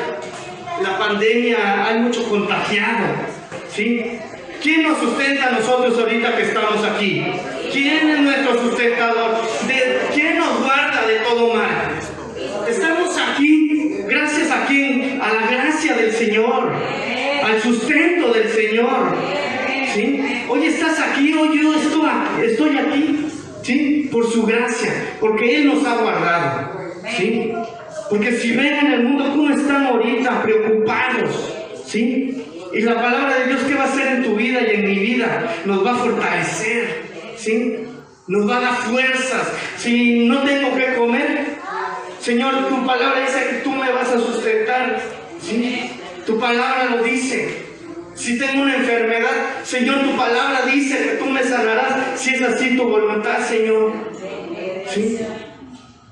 la pandemia, hay mucho contagiado. ¿Sí? ¿Quién nos sustenta a nosotros ahorita que estamos aquí? ¿Quién es nuestro sustentador? ¿Quién nos guarda de todo mal? Estamos aquí, gracias a quién, a la gracia del Señor, al sustento del Señor. ¿Sí? Hoy estás aquí, hoy yo estoy aquí, ¿sí? Por su gracia, porque Él nos ha guardado. ¿Sí? Porque si ven en el mundo cómo están ahorita, preocupados, ¿sí? Y la palabra de Dios, ¿qué va a hacer en tu vida y en mi vida? Nos va a fortalecer, ¿sí? Nos va a dar fuerzas. Si no tengo que comer, Señor, tu palabra dice que tú me vas a sustentar, ¿sí? Tu palabra lo dice. Si tengo una enfermedad, Señor, tu palabra dice que tú me sanarás, si es así tu voluntad, Señor. ¿Sí?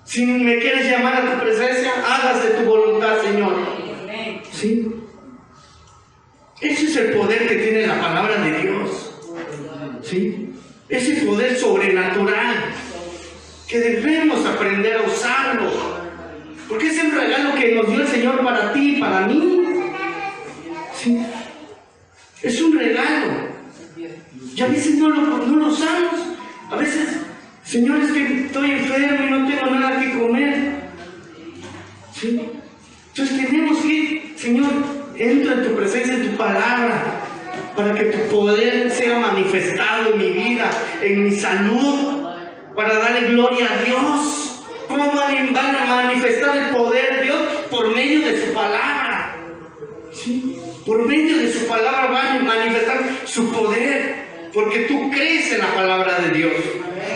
Si me quieres llamar a tu presencia, hágase tu voluntad, Señor. ¿Sí? Ese es el poder que tiene la palabra de Dios. ¿Sí? Ese poder sobrenatural que debemos aprender a usarlo, porque es el regalo que nos dio el Señor para ti y para mí. ¿Sí? Es un regalo. Y a veces no lo usamos. A veces, Señor, es que estoy enfermo y no tengo nada que comer. ¿Sí? Entonces tenemos que, Señor, entra en tu presencia, en tu palabra, para que tu poder sea manifestado en mi vida, en mi salud, para darle gloria a Dios. ¿Cómo van a manifestar el poder de Dios? Por medio de su palabra. ¿Sí? Por medio de su palabra va a manifestar su poder, porque tú crees en la palabra de Dios.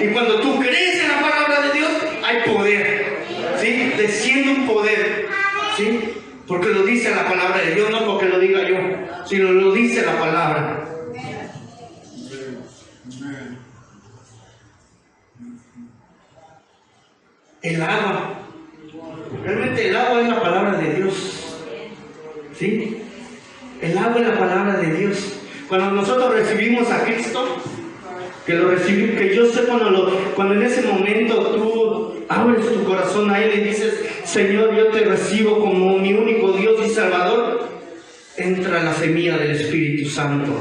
Y cuando tú crees en la palabra de Dios, hay poder, ¿sí? Desciende un poder, ¿sí? Porque lo dice la palabra de Dios, no porque lo diga yo, sino lo dice la palabra. El agua, realmente el agua es la palabra de Dios, ¿sí? El agua es la palabra de Dios. Cuando nosotros recibimos a Cristo, que yo sé cuando en ese momento tú abres tu corazón a Él y dices, Señor, yo te recibo como mi único Dios y Salvador, entra la semilla del Espíritu Santo.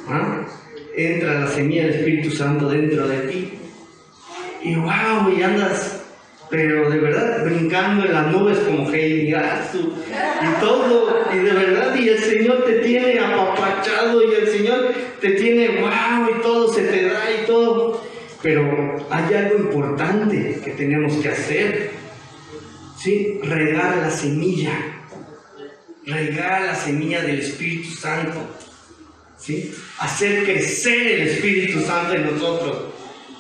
¿Ah? Entra la semilla del Espíritu Santo dentro de ti. Y wow, y andas, pero de verdad, brincando en las nubes como Heidi Gatsu, y todo, y de verdad, y el Señor te tiene apapachado, y el Señor te tiene wow, y todo se te da, y todo. Pero hay algo importante que tenemos que hacer, ¿sí? Regar la semilla del Espíritu Santo, ¿sí? Hacer crecer el Espíritu Santo en nosotros.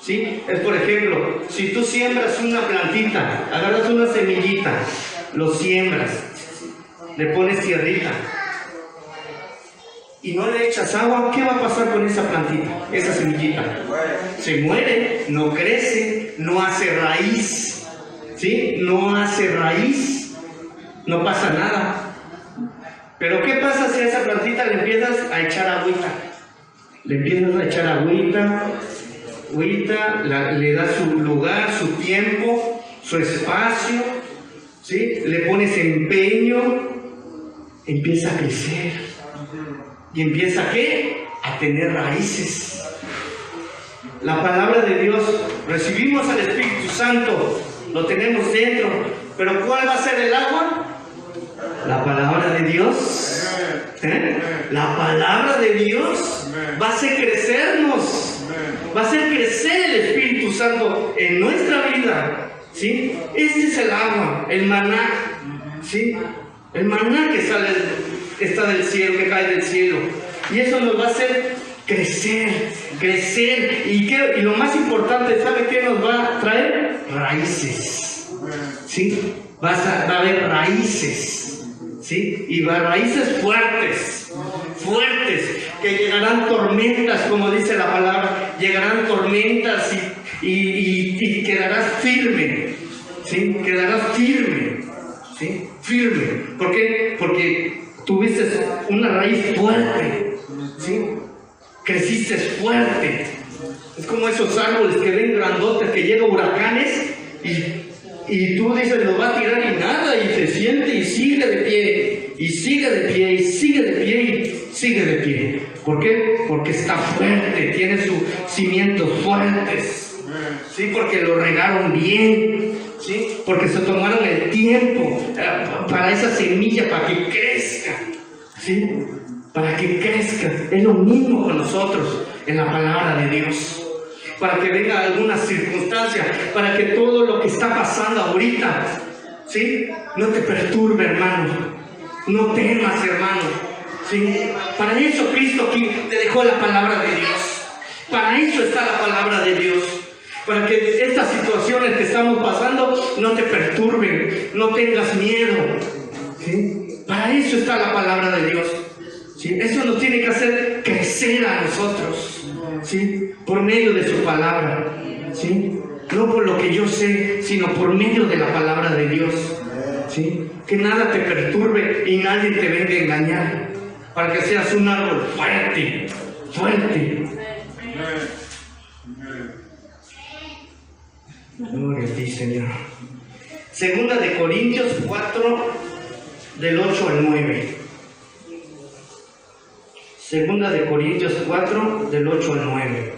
¿Sí? Es, por ejemplo, si tú siembras una plantita, agarras una semillita, lo siembras, le pones tierrita y no le echas agua, ¿qué va a pasar con esa plantita, esa semillita? Se muere, no crece, no hace raíz, ¿sí? No hace raíz, no pasa nada. Pero ¿qué pasa si a esa plantita le empiezas a echar agüita? Le empiezas a echar agüita, le das su lugar, su tiempo, su espacio, ¿sí? Le pones empeño, empieza a crecer. ¿Y empieza a qué? A tener raíces. La palabra de Dios, recibimos al Espíritu Santo, lo tenemos dentro, pero ¿cuál va a ser el agua? La palabra de Dios. La palabra de Dios va a hacer crecernos, va a hacer crecer el Espíritu Santo en nuestra vida, ¿sí? Este es el agua, el maná, ¿sí? El maná que está del cielo, que cae del cielo, y eso nos va a hacer crecer, y lo más importante, ¿sabe qué nos va a traer? Raíces, ¿sí? Va a haber raíces, ¿sí? Y raíces fuertes, que llegarán tormentas, como dice la palabra, llegarán tormentas y quedarás firme, ¿sí? Quedarás firme, ¿sí? Firme. ¿Por qué? Porque tuviste una raíz fuerte, ¿sí? Creciste fuerte. Es como esos árboles que ven grandotes, que llegan huracanes y tú dices, lo va a tirar y nada, y se siente y sigue de pie, y sigue de pie, y sigue de pie, y sigue de pie. ¿Por qué? Porque está fuerte, tiene sus cimientos fuertes, ¿sí? Porque lo regaron bien, ¿sí? Porque se tomaron el tiempo para esa semilla, para que crezca, ¿sí? Para que crezca. Es lo mismo con nosotros en la palabra de Dios. Para que venga alguna circunstancia, para que todo lo que está pasando ahorita, ¿sí? No te perturbe, hermano. No temas, hermano, ¿sí? Para eso Cristo aquí te dejó la palabra de Dios. Para eso está la palabra de Dios. Para que estas situaciones que estamos pasando no te perturben, no tengas miedo, ¿sí? Para eso está la palabra de Dios, ¿sí? Eso nos tiene que hacer crecer a nosotros, ¿sí? Por medio de su palabra, ¿sí? No por lo que yo sé, sino por medio de la palabra de Dios, ¿sí? Que nada te perturbe y nadie te venga a engañar, para que seas un árbol fuerte. Gloria a ti, Señor. Segunda de Corintios 4, del 8 al 9. Segunda de Corintios 4, del 8 al 9.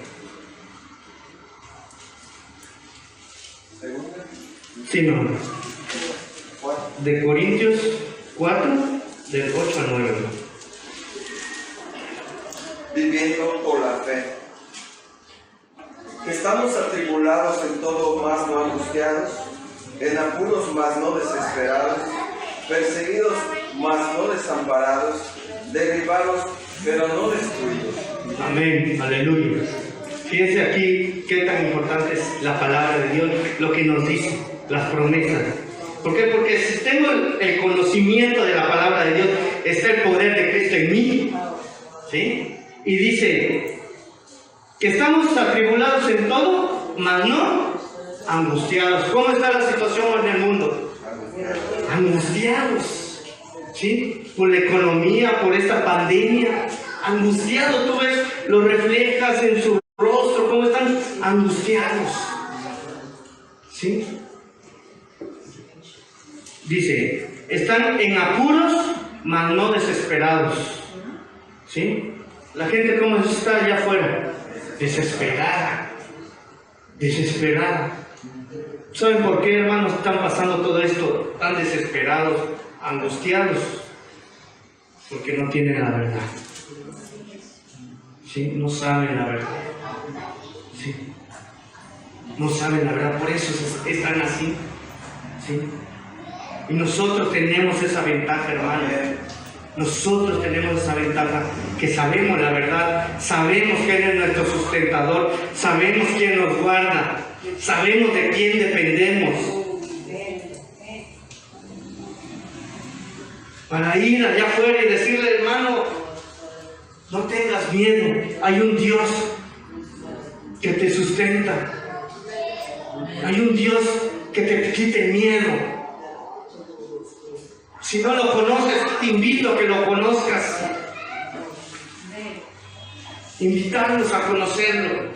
Sí, no. De Corintios 4, del 8 al 9. Viviendo por la fe. Estamos atribulados en todo, mas no angustiados, en apuros, mas no desesperados, perseguidos, mas no desamparados, derribados, pero no destruidos. Amén, aleluya. Fíjense aquí qué tan importante es la palabra de Dios, lo que nos dice, las promesas. ¿Por qué? Porque si tengo el conocimiento de la palabra de Dios, está el poder de Cristo en mí. ¿Sí? Y dice que estamos atribulados en todo, mas no angustiados. ¿Cómo está la situación en el mundo? Angustiados. ¿Sí? Por la economía, por esta pandemia. Angustiados, tú ves, lo reflejas en su rostro, cómo están angustiados. ¿Sí? Dice, están en apuros, mas no desesperados. ¿Sí? La gente, ¿cómo está allá afuera? Desesperada. Desesperada. ¿Saben por qué, hermanos, están pasando todo esto tan desesperados, angustiados? Porque no tienen la verdad. ¿Sí? No saben la verdad. ¿Sí? No saben la verdad, por eso están así. ¿Sí? Y nosotros tenemos esa ventaja, hermano. Nosotros tenemos esa ventaja, que sabemos la verdad, sabemos quién es nuestro sustentador, sabemos quién nos guarda, sabemos de quién dependemos. Para ir allá afuera y decirle, hermano, no tengas miedo, hay un Dios que te sustenta, hay un Dios que te quite miedo. Si no lo conoces, te invito a que lo conozcas. Invitarnos a conocerlo.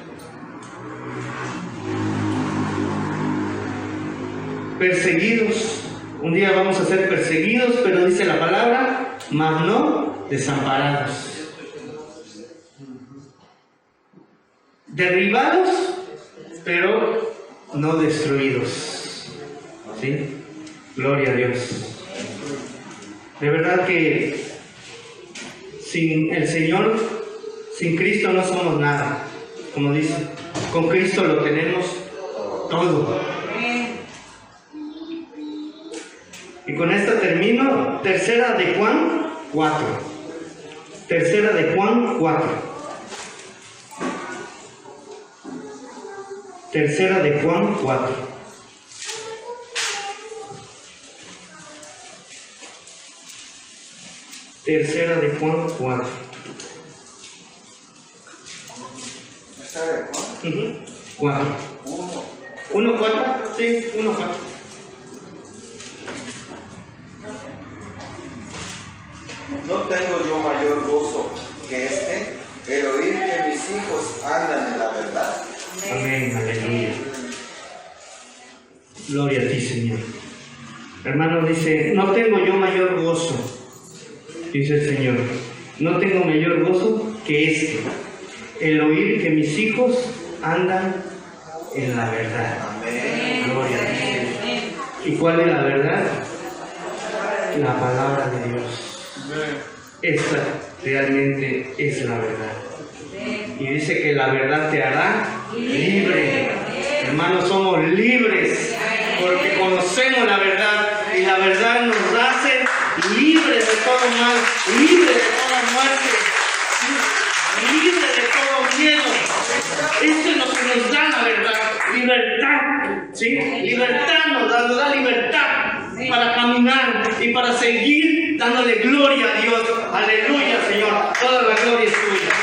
Perseguidos. Un día vamos a ser perseguidos, pero dice la palabra, mas no desamparados. Derribados, pero no destruidos. ¿Sí? Gloria a Dios. De verdad que sin el Señor, sin Cristo no somos nada. Como dice, con Cristo lo tenemos todo. Y con esta termino. Tercera de Juan 4. Tercera de Juan 4. Tercera de Juan 4. Tercera de Juan 4. ¿Está de Juan? 4. 1, 4. Sí, 1, 4. No tengo yo mayor gozo que este, el oír que mis hijos andan en la verdad. Amén, aleluya. Gloria a ti, Señor. Hermano, dice, no tengo yo mayor gozo. Dice el Señor, no tengo mayor gozo que este, el oír que mis hijos andan en la verdad. Amén. Gloria a Dios. ¿Y cuál es la verdad? La palabra de Dios. Esta realmente es la verdad. Y dice que la verdad te hará libre. Hermanos, somos libres porque conocemos la verdad, y la verdad nos hace libres de todo mal, libres de toda muerte, libres de todo miedo. Esto es lo que nos da la verdad, libertad, ¿sí? Libertad nos da libertad para caminar y para seguir dándole gloria a Dios. Aleluya, Señor, toda la gloria es tuya.